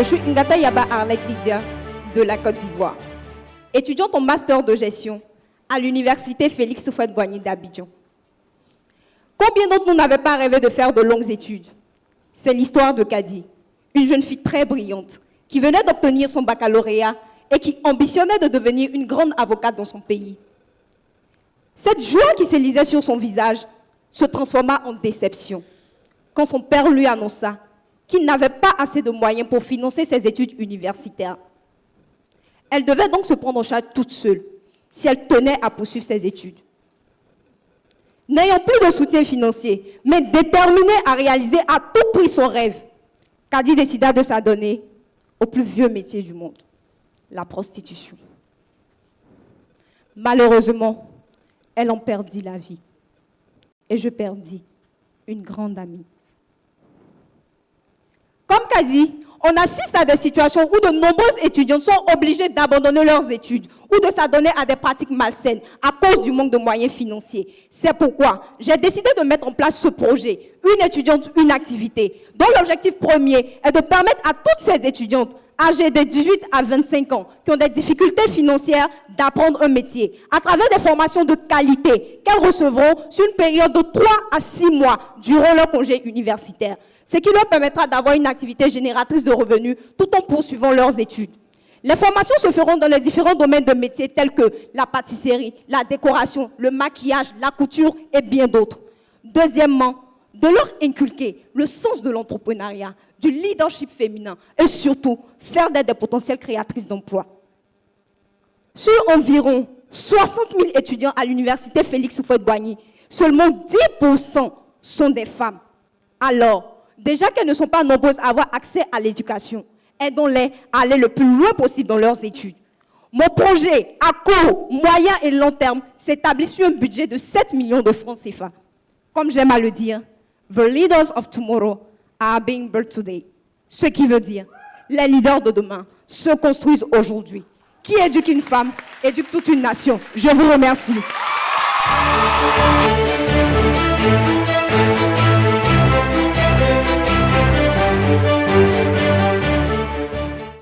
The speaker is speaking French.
Je suis Ngata Yaba Arlette Lydia de la Côte d'Ivoire, étudiante en master de gestion à l'université Félix Houphouët-Boigny d'Abidjan. Combien d'entre nous n'avaient pas rêvé de faire de longues études? C'est l'histoire de Kadi, une jeune fille très brillante qui venait d'obtenir son baccalauréat et qui ambitionnait de devenir une grande avocate dans son pays. Cette joie qui s'élisait sur son visage se transforma en déception quand son père lui annonça qu'il n'avait pas assez de moyens pour financer ses études universitaires. Elle devait donc se prendre en charge toute seule si elle tenait à poursuivre ses études. N'ayant plus de soutien financier, mais déterminée à réaliser à tout prix son rêve, Kadi décida de s'adonner au plus vieux métier du monde, la prostitution. Malheureusement, elle en perdit la vie. Et je perdis une grande amie. Comme Kadi, on assiste à des situations où de nombreuses étudiantes sont obligées d'abandonner leurs études ou de s'adonner à des pratiques malsaines à cause du manque de moyens financiers. C'est pourquoi j'ai décidé de mettre en place ce projet, Une étudiante, une activité, dont l'objectif premier est de permettre à toutes ces étudiantes âgées de 18 à 25 ans qui ont des difficultés financières d'apprendre un métier à travers des formations de qualité qu'elles recevront sur une période de 3 à 6 mois durant leur congé universitaire, ce qui leur permettra d'avoir une activité génératrice de revenus tout en poursuivant leurs études. Les formations se feront dans les différents domaines de métiers tels que la pâtisserie, la décoration, le maquillage, la couture et bien d'autres. Deuxièmement, de leur inculquer le sens de l'entrepreneuriat, du leadership féminin et surtout faire d'elles des potentielles créatrices d'emplois. Sur environ 60 000 étudiants à l'université Félix Houphouët-Boigny, seulement 10% sont des femmes. Alors, déjà qu'elles ne sont pas nombreuses à avoir accès à l'éducation, aidons-les à aller le plus loin possible dans leurs études. Mon projet, à court, moyen et long terme, s'établit sur un budget de 7 millions de francs CFA. Comme j'aime à le dire, the leaders of tomorrow are being built today. Ce qui veut dire, les leaders de demain se construisent aujourd'hui. Qui éduque une femme, éduque toute une nation. Je vous remercie.